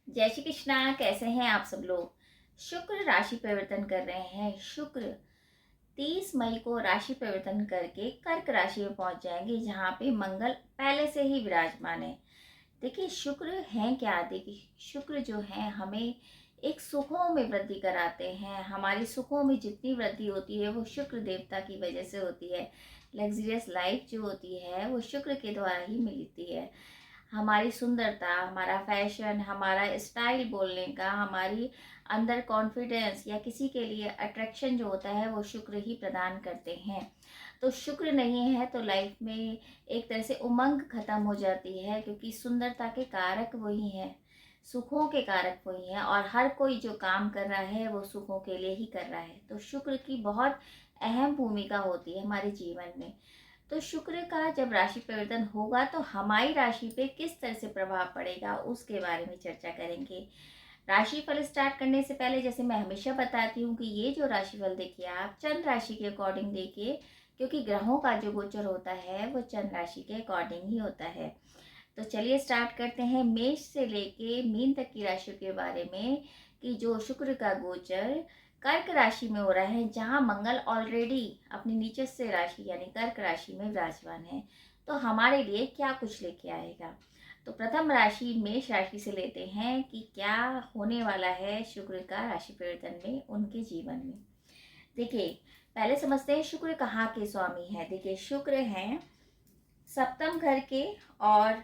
जय श्री कृष्णा। कैसे हैं आप सब लोग। शुक्र राशि परिवर्तन कर रहे हैं। शुक्र 30 मई को राशि परिवर्तन करके कर्क राशि में पहुंच जाएंगे, जहां पे मंगल पहले से ही विराजमान है। देखिए शुक्र है क्या। देखिए शुक्र जो है हमें एक सुखों में वृद्धि कराते हैं। हमारी सुखों में जितनी वृद्धि होती है वो शुक्र देवता की वजह से होती है। लग्जरियस लाइफ जो होती है वो शुक्र के द्वारा ही मिलती है। हमारी सुंदरता, हमारा फैशन, हमारा स्टाइल बोलने का, हमारी अंदर कॉन्फिडेंस या किसी के लिए अट्रैक्शन जो होता है वो शुक्र ही प्रदान करते हैं। तो शुक्र नहीं है तो लाइफ में एक तरह से उमंग खत्म हो जाती है, क्योंकि सुंदरता के कारक वही हैं, सुखों के कारक वही हैं, और हर कोई जो काम कर रहा है वो सुखों के लिए ही कर रहा है। तो शुक्र की बहुत अहम भूमिका होती है हमारे जीवन में। तो शुक्र का जब राशि परिवर्तन होगा तो हमारी राशि पे किस तरह से प्रभाव पड़ेगा उसके बारे में चर्चा करेंगे। राशि फल स्टार्ट करने से पहले जैसे मैं हमेशा बताती हूँ कि ये जो राशिफल देखिए आप चंद्र राशि के अकॉर्डिंग देखिए, क्योंकि ग्रहों का जो गोचर होता है वो चंद्र राशि के अकॉर्डिंग ही होता है। तो चलिए स्टार्ट करते हैं मेष से लेके मीन तक की राशियों के बारे में, कि जो शुक्र का गोचर कर्क राशि में हो रहा है, जहां मंगल ऑलरेडी अपनी नीचस्थ राशि यानी कर्क राशि में विराजमान है। तो हमारे लिए क्या कुछ लेके आएगा। तो प्रथम राशि मेष राशि से लेते हैं कि क्या होने वाला है शुक्र का राशि परिवर्तन में उनके जीवन में। देखिए पहले समझते हैं शुक्र कहाँ के स्वामी है। देखिए शुक्र हैं सप्तम घर के, और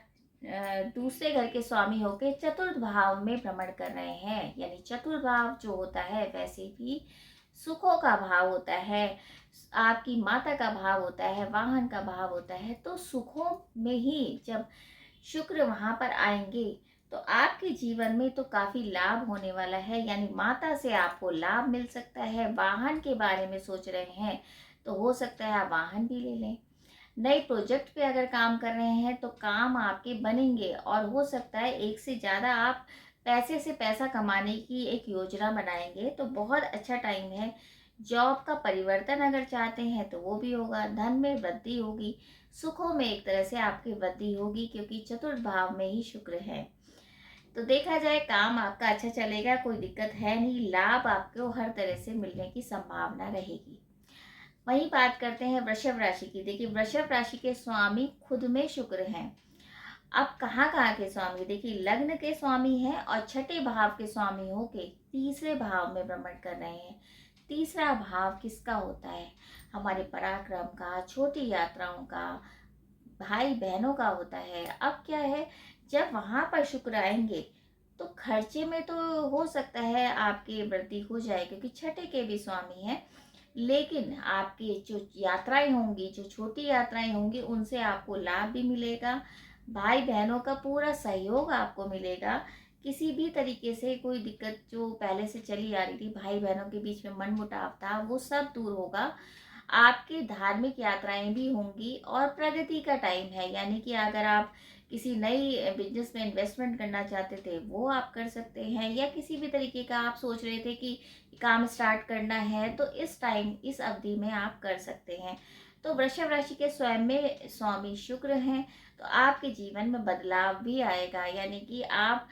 दूसरे घर के स्वामी होके चतुर्थ भाव में भ्रमण कर रहे हैं। यानी चतुर्थ भाव जो होता है वैसे भी सुखों का भाव होता है, आपकी माता का भाव होता है, वाहन का भाव होता है। तो सुखों में ही जब शुक्र वहां पर आएंगे तो आपके जीवन में तो काफी लाभ होने वाला है। यानी माता से आपको लाभ मिल सकता है। वाहन के बारे में सोच रहे हैं तो हो सकता है आप वाहन भी ले लें। नए प्रोजेक्ट पे अगर काम कर रहे हैं तो काम आपके बनेंगे, और हो सकता है एक से ज़्यादा आप पैसे से पैसा कमाने की एक योजना बनाएंगे। तो बहुत अच्छा टाइम है। जॉब का परिवर्तन अगर चाहते हैं तो वो भी होगा। धन में वृद्धि होगी, सुखों में एक तरह से आपकी वृद्धि होगी, क्योंकि चतुर्थ भाव में ही शुक्र है। तो देखा जाए काम आपका अच्छा चलेगा, कोई दिक्कत है नहीं। लाभ आपको हर तरह से मिलने की संभावना रहेगी। वही बात करते हैं वृषभ राशि की। देखिए वृषभ राशि के स्वामी खुद में शुक्र हैं। अब कहाँ कहाँ के स्वामी, देखिए लग्न के स्वामी हैं और छठे भाव के स्वामी होके तीसरे भाव में भ्रमण कर रहे हैं। तीसरा भाव किसका होता है, हमारे पराक्रम का, छोटी यात्राओं का, भाई बहनों का होता है। अब क्या है, जब वहां पर शुक्र आएंगे तो खर्चे में तो हो सकता है आपकी वृद्धि हो जाए, क्योंकि छठे के भी स्वामी हैं। लेकिन आपकी जो यात्राएं होंगी, जो छोटी यात्राएं होंगी, उनसे आपको लाभ भी मिलेगा। भाई बहनों का पूरा सहयोग आपको मिलेगा। किसी भी तरीके से कोई दिक्कत जो पहले से चली आ रही थी, भाई बहनों के बीच में मनमुटाव था, वो सब दूर होगा। आपकी धार्मिक यात्राएं भी होंगी और प्रगति का टाइम है। यानी कि अगर आप किसी नई बिजनेस में इन्वेस्टमेंट करना चाहते थे वो आप कर सकते हैं, या किसी भी तरीके का आप सोच रहे थे कि काम स्टार्ट करना है तो इस टाइम, इस अवधि में आप कर सकते हैं। तो वृषभ राशि के स्वयं में स्वामी शुक्र हैं, तो आपके जीवन में बदलाव भी आएगा। यानी कि आप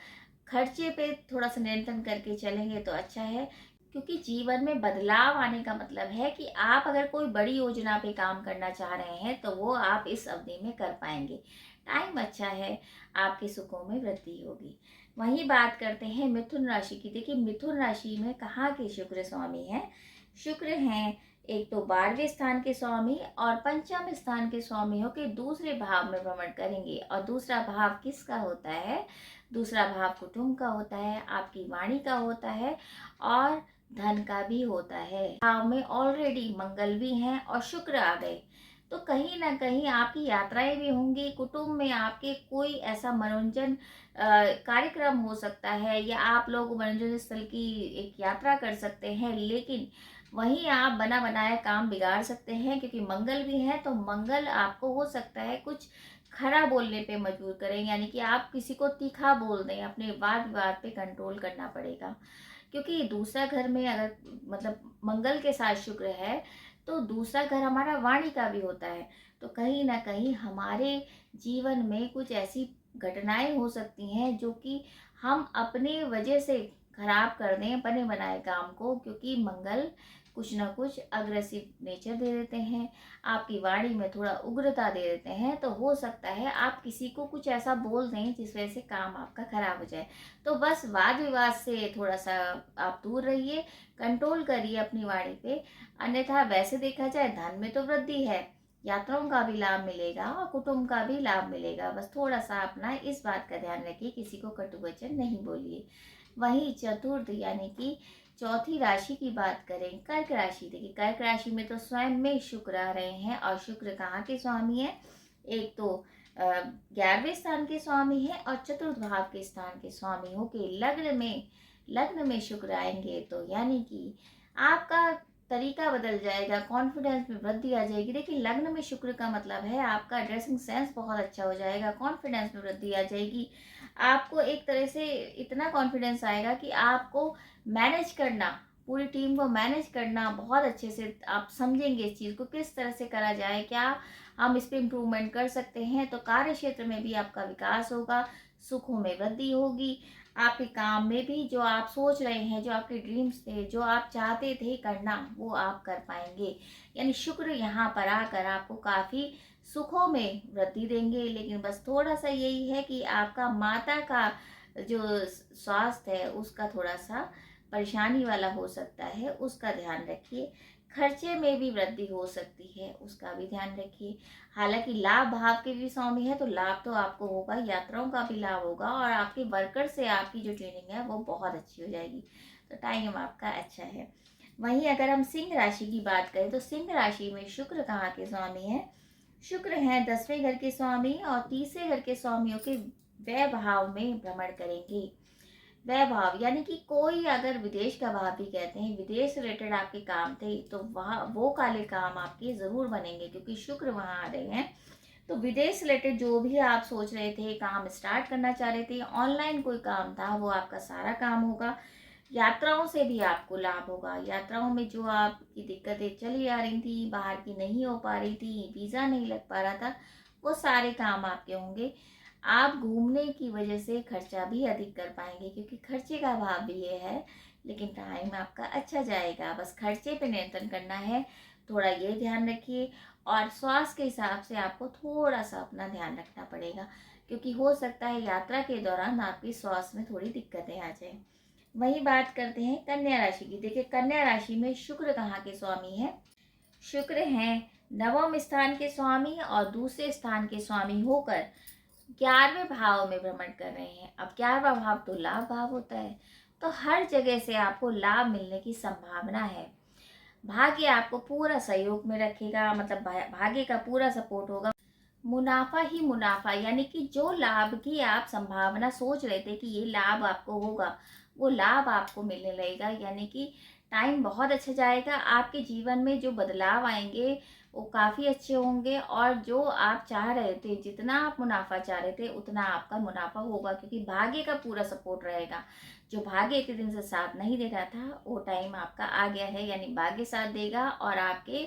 खर्चे पे थोड़ा सा नियंत्रण करके चलेंगे तो अच्छा है, क्योंकि जीवन में बदलाव आने का मतलब है कि आप अगर कोई बड़ी योजना पे काम करना चाह रहे हैं तो वो आप इस अवधि में कर पाएंगे। टाइम अच्छा है, आपके सुखों में वृद्धि होगी। वही बात करते हैं मिथुन राशि की। देखिए मिथुन राशि में कहाँ के शुक्र स्वामी हैं। शुक्र हैं एक तो 12वें स्थान के स्वामी और पंचम स्थान के स्वामी होकर दूसरे भाव में भ्रमण करेंगे। और दूसरा भाव किसका होता है, दूसरा भाव कुटुंब का होता है, आपकी वाणी का होता है, और धन का भी होता है। भाव में ऑलरेडी मंगल भी हैं और शुक्र आ गए, तो कहीं ना कहीं आपकी यात्राएं भी होंगी। कुटुंब में आपके कोई ऐसा मनोरंजन कार्यक्रम हो सकता है, या आप लोग मनोरंजन स्थल की एक यात्रा कर सकते हैं। लेकिन वहीं आप बना बनाया काम बिगाड़ सकते हैं, क्योंकि मंगल भी है। तो मंगल आपको हो सकता है कुछ खरा बोलने पे मजबूर करें, यानी कि आप किसी को तीखा बोल दें। अपने वाद विवाद पे कंट्रोल करना पड़ेगा, क्योंकि दूसरा घर में अगर मतलब मंगल के साथ शुक्र है तो दूसरा घर हमारा वाणी का भी होता है। तो कहीं ना कहीं हमारे जीवन में कुछ ऐसी घटनाएं हो सकती हैं जो कि हम अपने वजह से खराब कर दें बने बनाए काम को, क्योंकि मंगल कुछ ना कुछ अग्रेसिव नेचर दे देते हैं, आपकी वाणी में थोड़ा उग्रता दे देते हैं। तो हो सकता है आप किसी को कुछ ऐसा बोल दें जिस वजह से काम आपका खराब हो जाए। तो बस वाद विवाद से थोड़ा सा आप दूर रहिए, कंट्रोल करिए अपनी वाणी पे। अन्यथा वैसे देखा जाए धन में तो वृद्धि है, यात्राओं का भी लाभ मिलेगा और कुटुंब का भी लाभ मिलेगा। बस थोड़ा सा अपना इस बात का ध्यान रखिए, किसी को कटु वचन नहीं बोलिए। वहीं चतुर्थ यानी कि चौथी राशि की बात करें, कर्क राशि। देखिए कर्क राशि में तो स्वयं में शुक्र आ रहे हैं, और शुक्र कहाँ के स्वामी है? एक तो 11वें स्थान के स्वामी है और चतुर्थ भाव के स्थान के स्वामी हो के लग्न में शुक्र आएंगे, तो यानी कि आपका तरीका बदल जाएगा, कॉन्फिडेंस में वृद्धि आ जाएगी। देखिए लग्न में शुक्र का मतलब है आपका ड्रेसिंग सेंस बहुत अच्छा हो जाएगा, कॉन्फिडेंस में वृद्धि आ जाएगी। आपको एक तरह से इतना कॉन्फिडेंस आएगा कि आपको मैनेज करना, पूरी टीम को मैनेज करना बहुत अच्छे से आप समझेंगे, इस चीज़ को किस तरह से करा जाए, क्या हम इस पे इम्प्रूवमेंट कर सकते हैं। तो कार्य क्षेत्र में भी आपका विकास होगा, सुखों में वृद्धि होगी, आपके काम में भी जो आप सोच रहे हैं, जो आपके ड्रीम्स थे, जो आप चाहते थे करना, वो आप कर पाएंगे। यानी शुक्र यहाँ पर आकर आपको काफ़ी सुखों में वृद्धि देंगे। लेकिन बस थोड़ा सा यही है कि आपका माता का जो स्वास्थ्य है उसका थोड़ा सा परेशानी वाला हो सकता है, उसका ध्यान रखिए। खर्चे में भी वृद्धि हो सकती है, उसका भी ध्यान रखिए। हालांकि लाभ भाव के भी स्वामी है, तो लाभ तो आपको होगा, यात्राओं का भी लाभ होगा, और आपके वर्कर से आपकी जो ट्रेनिंग है वो बहुत अच्छी हो जाएगी। तो टाइम आपका अच्छा है। वहीं अगर हम सिंह राशि की बात करें, तो सिंह राशि में शुक्र कहाँ के स्वामी है? शुक्र हैं 10वें घर के स्वामी, और 30वें घर के स्वामियों के व्यय भाव में भ्रमण करेंगे। वैभव यानी कि कोई अगर विदेश का भाव भी कहते हैं, विदेश से रिलेटेड आपके काम थे, तो वहाँ वो काले काम आपके ज़रूर बनेंगे, क्योंकि शुक्र वहाँ आ रहे हैं। तो विदेश से रिलेटेड जो भी आप सोच रहे थे, काम स्टार्ट करना चाह रहे थे, ऑनलाइन कोई काम था, वो आपका सारा काम होगा। यात्राओं से भी आपको लाभ होगा। यात्राओं में जो आपकी दिक्कतें चली आ रही थी, बाहर की नहीं हो पा रही थी, वीज़ा नहीं लग पा रहा था, वो सारे काम आपके होंगे। आप घूमने की वजह से खर्चा भी अधिक कर पाएंगे, क्योंकि खर्चे का भाव भी ये है। लेकिन टाइम आपका अच्छा जाएगा, बस खर्चे पे नियंत्रण करना है, थोड़ा ये ध्यान रखिए। और स्वास्थ्य के हिसाब से आपको थोड़ा सा अपना ध्यान रखना पड़ेगा, क्योंकि हो सकता है यात्रा के दौरान आपकी स्वास्थ्य में थोड़ी दिक्कतें आ जाए। वही बात करते हैं कन्या राशि की। देखिए कन्या राशि में शुक्र कहाँ के स्वामी है? शुक्र हैं 9वें स्थान के स्वामी और दूसरे स्थान के स्वामी होकर 11वें भाव में भ्रमण कर रहे हैं। अब 11वां भाव तो लाभ भाव होता है, तो हर जगह से आपको लाभ मिलने की संभावना है। भाग्य आपको पूरा सहयोग में रखेगा, मतलब भाग्य का पूरा सपोर्ट होगा। मुनाफा ही मुनाफा, यानी कि जो लाभ की आप संभावना सोच रहे थे कि ये लाभ आपको होगा, वो लाभ आपको मिलने लगेगा। यानी कि टाइम बहुत अच्छा जाएगा, आपके जीवन में जो बदलाव आएंगे वो काफ़ी अच्छे होंगे, और जो आप चाह रहे थे, जितना आप मुनाफा चाह रहे थे, उतना आपका मुनाफा होगा, क्योंकि भाग्य का पूरा सपोर्ट रहेगा। जो भाग्य इतने दिन से साथ नहीं दे रहा था, वो टाइम आपका आ गया है, यानी भाग्य साथ देगा, और आपके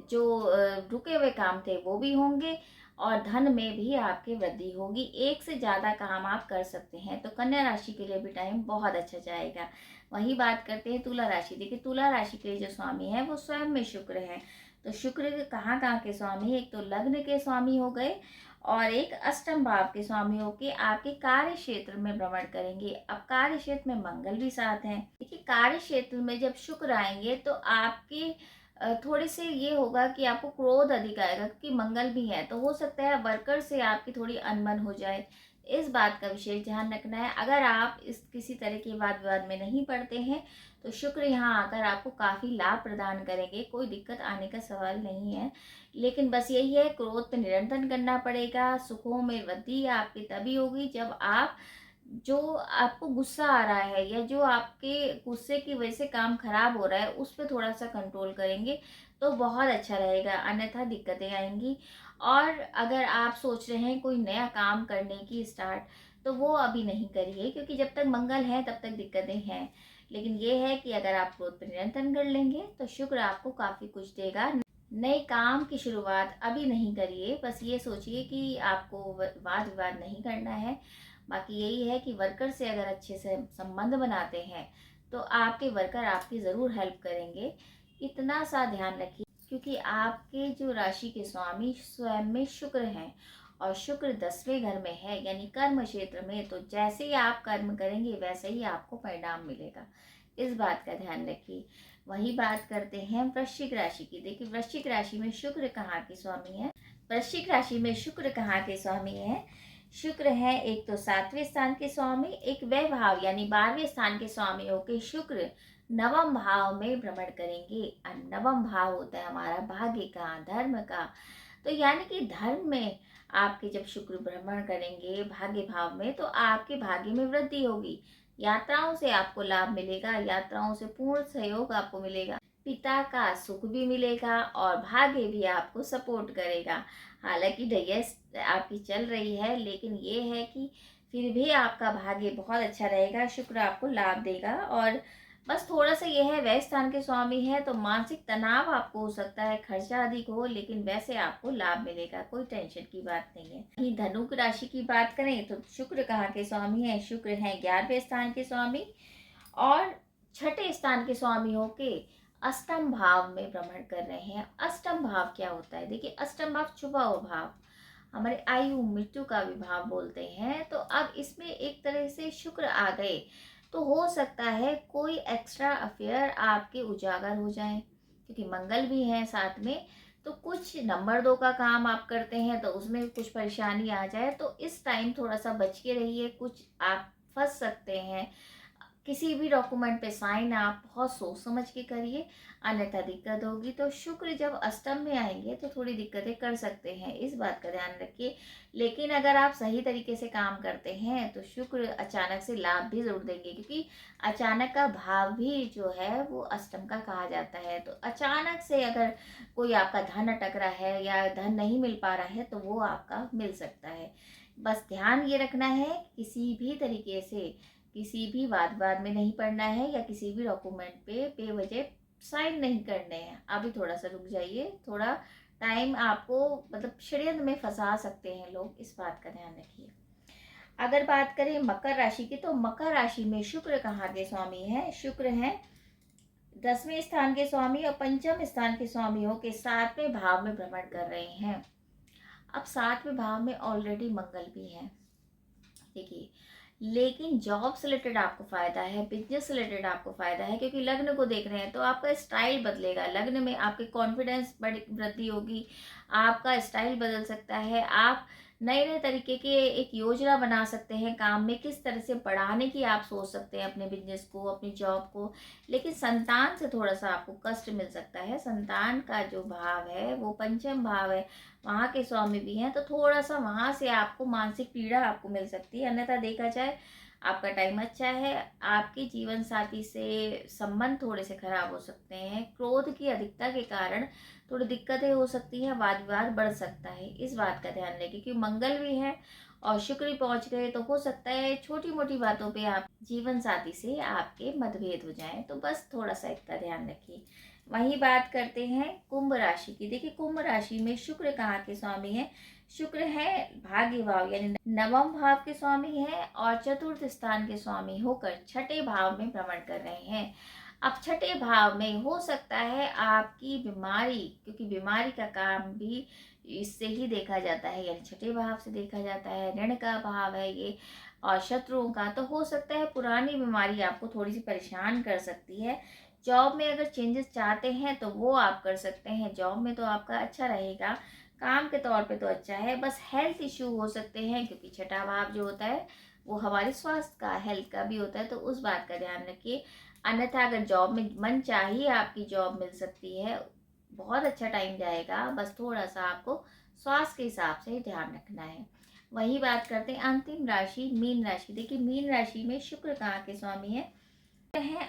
जो रुके हुए काम थे वो भी होंगे, और धन में भी आपकी वृद्धि होगी। एक से ज़्यादा काम आप कर सकते हैं। तो कन्या राशि के लिए भी टाइम बहुत अच्छा जाएगा। वही बात करते हैं तुला राशि। देखिए तुला राशि के जो स्वामी है वो स्वयं में शुक्र है। तो शुक्र के कहाँ कहाँ के स्वामी? एक तो लग्न के स्वामी हो गए, और एक अष्टम भाव के स्वामी होके आपके कार्य क्षेत्र में भ्रमण करेंगे। अब कार्य क्षेत्र में मंगल भी साथ हैं। देखिए कार्य क्षेत्र में जब शुक्र आएंगे तो आपके थोड़े से ये होगा कि आपको क्रोध अधिक आएगा, क्योंकि मंगल भी है, तो हो सकता है वर्कर से आपकी थोड़ी अनबन हो जाए। इस बात का विशेष ध्यान रखना है। अगर आप इस किसी तरह के वाद विवाद में नहीं पड़ते हैं, तो शुक्र यहाँ आकर आपको काफ़ी लाभ प्रदान करेंगे, कोई दिक्कत आने का सवाल नहीं है। लेकिन बस यही है, क्रोध पर नियंत्रण करना पड़ेगा। सुखों में वृद्धि आपकी तभी होगी जब आप, जो आपको गुस्सा आ रहा है या जो आपके गुस्से की वजह से काम खराब हो रहा है, उस पर थोड़ा सा कंट्रोल करेंगे तो बहुत अच्छा रहेगा, अन्यथा दिक्कतें आएंगी। और अगर आप सोच रहे हैं कोई नया काम करने की स्टार्ट, तो वो अभी नहीं करिए, क्योंकि जब तक मंगल है तब तक दिक्कतें हैं। लेकिन ये है कि अगर आप क्रोध पर नियंत्रण कर लेंगे तो शुक्र आपको काफ़ी कुछ देगा। नए काम की शुरुआत अभी नहीं करिए, बस ये सोचिए कि आपको वाद विवाद नहीं करना है। बाकी यही है कि वर्कर से अगर अच्छे से संबंध बनाते हैं तो आपके वर्कर आपकी ज़रूर हेल्प करेंगे। इतना सा ध्यान रखिए, क्योंकि आपके जो राशि के स्वामी स्वयं में शुक्र हैं और शुक्र 10वें घर में है यानी कर्म क्षेत्र में, तो जैसे ही आप कर्म करेंगे वैसे ही आपको परिणाम मिलेगा। इस बात का ध्यान रखिए। वही बात करते हैं वृश्चिक राशि की। देखिए वृश्चिक राशि में शुक्र कहाँ के स्वामी है? वृश्चिक राशि में शुक्र कहाँ के स्वामी है? शुक्र है एक तो 7वें स्थान के स्वामी, एक वैभाव यानी 12वें स्थान के स्वामी होके शुक्र नवम भाव में भ्रमण करेंगे। और नवम भाव होता है हमारा भाग्य का, धर्म का। तो यानी कि धर्म में आपके जब शुक्र भ्रमण करेंगे भाग्य भाव में, तो आपके भाग्य में वृद्धि होगी। यात्राओं से आपको लाभ मिलेगा, यात्राओं से पूर्ण सहयोग आपको मिलेगा, पिता का सुख भी मिलेगा और भाग्य भी आपको सपोर्ट करेगा। हालांकि डैयस आपकी चल रही है, लेकिन ये है कि फिर भी आपका भाग्य बहुत अच्छा रहेगा, शुक्र आपको लाभ देगा। और बस थोड़ा सा ये है, व्यय स्थान के स्वामी है तो मानसिक तनाव आपको हो सकता है, खर्चा अधिक हो, लेकिन वैसे आपको लाभ मिलेगा, कोई टेंशन की बात नहीं है। वहीं धनु राशि की बात करें तो शुक्र कहाँ के स्वामी है? शुक्र है 11वें स्थान के स्वामी और छठे स्थान के स्वामी होके अष्टम भाव में भ्रमण कर रहे हैं। अष्टम भाव क्या होता है? देखिए अष्टम भाव छुपा हुआ भाव, हमारे आयु मृत्यु का भी भाव बोलते हैं। तो अब इसमें एक तरह से शुक्र आ गए तो हो सकता है कोई एक्स्ट्रा अफेयर आपके उजागर हो जाए, क्योंकि मंगल भी है साथ में। तो कुछ नंबर 2 का काम आप करते हैं तो उसमें कुछ परेशानी आ जाए, तो इस टाइम थोड़ा सा बच के रहिए, कुछ आप फंस सकते हैं। किसी भी डॉक्यूमेंट पे साइन आप बहुत सोच समझ के करिए, अन्यथा दिक्कत होगी। तो शुक्र जब अष्टम में आएंगे तो थोड़ी दिक्कतें कर सकते हैं, इस बात का ध्यान रखिए। लेकिन अगर आप सही तरीके से काम करते हैं तो शुक्र अचानक से लाभ भी जरूर देंगे, क्योंकि अचानक का भाव भी जो है वो अष्टम का कहा जाता है। तो अचानक से अगर कोई आपका धन अटक रहा है या धन नहीं मिल पा रहा है तो वो आपका मिल सकता है। बस ध्यान ये रखना है, किसी भी तरीके से किसी भी वाद में नहीं पड़ना है या किसी भी डॉक्यूमेंट पे बेवजह साइन नहीं करने हैं। अभी थोड़ा सा रुक जाइए, थोड़ा टाइम आपको मतलब षड्यंत्र में फंसा सकते हैं लोग, इस बात का ध्यान रखिए। अगर बात करें मकर राशि की, तो मकर राशि में शुक्र कहाँ के स्वामी है? शुक्र है 10वें स्थान के स्वामी और पंचम स्थान के स्वामी हो के 7वें भाव में भ्रमण कर रहे हैं। अब 7वें भाव में ऑलरेडी मंगल भी है, देखिए। लेकिन जॉब से रिलेटेड आपको फायदा है, बिजनेस से रिलेटेड आपको फायदा है, क्योंकि लग्न को देख रहे हैं तो आपका स्टाइल बदलेगा। लग्न में आपके कॉन्फिडेंस बड़ी वृद्धि होगी, आपका स्टाइल बदल सकता है। आप नए नए तरीके के एक योजना बना सकते हैं, काम में किस तरह से बढ़ाने की आप सोच सकते हैं अपने बिजनेस को, अपनी जॉब को। लेकिन संतान से थोड़ा सा आपको कष्ट मिल सकता है। संतान का जो भाव है वो पंचम भाव है, वहाँ के स्वामी भी हैं, तो थोड़ा सा वहाँ से आपको मानसिक पीड़ा आपको मिल सकती है। अन्यथा देखा जाए आपका टाइम अच्छा है। आपके जीवन साथी से संबंध थोड़े से खराब हो सकते हैं, क्रोध की अधिकता के कारण थोड़ी दिक्कतें हो सकती हैं, वाद विवाद बढ़ सकता है, इस बात का ध्यान रखिए। क्योंकि मंगल भी है और शुक्र भी पहुंच गए तो हो सकता है छोटी मोटी बातों पे आप जीवन साथी से आपके मतभेद हो जाएं, तो बस थोड़ा सा इसका ध्यान रखिए। वही बात करते हैं कुंभ राशि की। देखिए कुंभ राशि में शुक्र कहाँ के स्वामी है? शुक्र है भाग्य भाव यानी नवम भाव के स्वामी है और चतुर्थ स्थान के स्वामी होकर छठे भाव में भ्रमण कर रहे हैं। अब छठे भाव में हो सकता है आपकी बीमारी, क्योंकि बीमारी का काम भी इससे ही देखा जाता है, यानी छठे भाव से देखा जाता है, ऋण का भाव है ये और शत्रुओं का। तो हो सकता है पुरानी बीमारी आपको थोड़ी सी परेशान कर सकती है। जॉब में अगर चेंजेस चाहते हैं तो वो आप कर सकते हैं, जॉब में तो आपका अच्छा रहेगा, काम के तौर पे तो अच्छा है। बस हेल्थ इश्यू हो सकते हैं, क्योंकि छठा भाव जो होता है वो हमारे स्वास्थ्य का, हेल्थ का भी होता है, तो उस बात का ध्यान रखिए। अन्यथा अगर जॉब में मन चाहिए आपकी जॉब मिल सकती है, बहुत अच्छा टाइम जाएगा। बस थोड़ा सा आपको स्वास्थ्य के हिसाब से ध्यान रखना है। वही बात करते हैं अंतिम राशि मीन राशि। देखिए मीन राशि में शुक्र कहाँ के स्वामी है?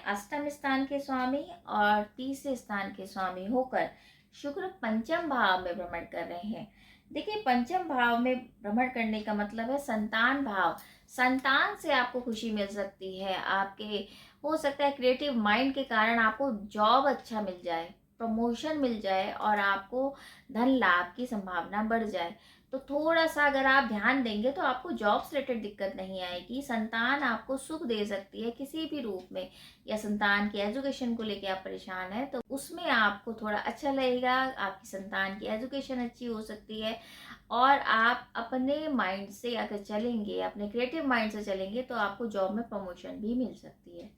अष्टम स्थान के स्वामी और तीसरे स्थान के स्वामी होकर शुक्र पंचम भाव में भ्रमण कर रहे हैं। देखिए पंचम भाव में भ्रमण करने का मतलब है संतान भाव। संतान से आपको खुशी मिल सकती है, आपके हो सकता है क्रिएटिव माइंड के कारण आपको जॉब अच्छा मिल जाए, प्रमोशन मिल जाए और आपको धन लाभ की संभावना बढ़ जाए। तो थोड़ा सा अगर आप ध्यान देंगे तो आपको जॉब से रिलेटेड दिक्कत नहीं आएगी। संतान आपको सुख दे सकती है किसी भी रूप में, या संतान की एजुकेशन को लेके आप परेशान हैं तो उसमें आपको थोड़ा अच्छा लगेगा। आपकी संतान की एजुकेशन अच्छी हो सकती है, और आप अपने माइंड से अगर चलेंगे, अपने क्रिएटिव माइंड से चलेंगे तो आपको जॉब में प्रमोशन भी मिल सकती है।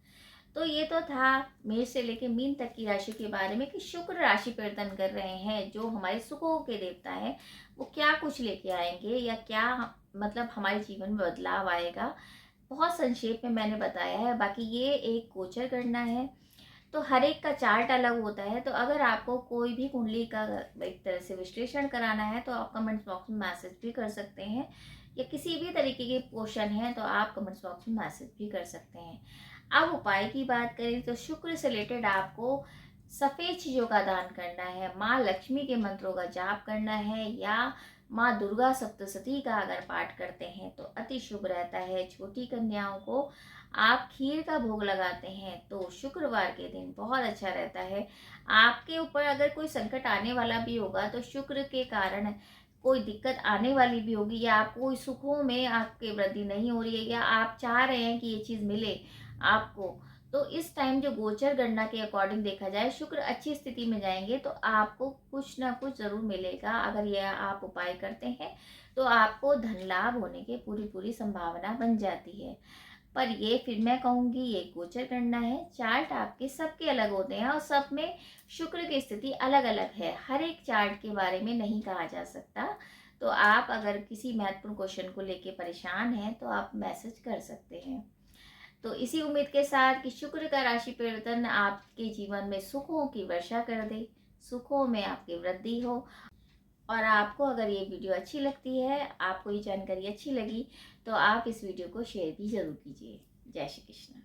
तो ये तो था मेष से लेके मीन तक की राशि के बारे में कि शुक्र राशि परिवर्तन कर रहे हैं, जो हमारे सुखों के देवता हैं, वो क्या कुछ लेके आएंगे या क्या मतलब हमारे जीवन में बदलाव आएगा। बहुत संक्षेप में मैंने बताया है, बाकी ये एक गोचर करना है तो हर एक का चार्ट अलग होता है। तो अगर आपको कोई भी कुंडली का एक तरह से विश्लेषण कराना है तो आप कमेंट्स बॉक्स में मैसेज भी कर सकते हैं, या किसी भी तरीके के क्वेश्चन है तो आप कमेंट्स बॉक्स में मैसेज भी कर सकते हैं। अब उपाय की बात करें तो शुक्र से रिलेटेड आपको सफ़ेद चीज़ों का दान करना है, माँ लक्ष्मी के मंत्रों का जाप करना है, या माँ दुर्गा सप्तशती का अगर पाठ करते हैं तो अति शुभ रहता है। छोटी कन्याओं को आप खीर का भोग लगाते हैं तो शुक्रवार के दिन बहुत अच्छा रहता है। आपके ऊपर अगर कोई संकट आने वाला भी होगा तो शुक्र के कारण कोई दिक्कत आने वाली भी होगी, या आपको कोई सुखों में आपकी वृद्धि नहीं हो रही है, या आप चाह रहे हैं कि ये चीज़ मिले आपको, तो इस टाइम जो गोचर गणना के अकॉर्डिंग देखा जाए शुक्र अच्छी स्थिति में जाएंगे तो आपको कुछ ना कुछ ज़रूर मिलेगा। अगर यह आप उपाय करते हैं तो आपको धन लाभ होने की पूरी पूरी संभावना बन जाती है। पर ये फिर मैं कहूँगी ये गोचर गणना है, चार्ट आपके सबके अलग होते हैं और सब में शुक्र की स्थिति अलग अलग है। हर एक चार्ट के बारे में नहीं कहा जा सकता। तो आप अगर किसी महत्वपूर्ण क्वेश्चन को लेके परेशान हैं तो आप मैसेज कर सकते हैं। तो इसी उम्मीद के साथ कि शुक्र का राशि परिवर्तन आपके जीवन में सुखों की वर्षा कर दे, सुखों में आपकी वृद्धि हो। और आपको अगर ये वीडियो अच्छी लगती है, आपको ये जानकारी अच्छी लगी, तो आप इस वीडियो को शेयर भी ज़रूर कीजिए। जय श्री कृष्ण।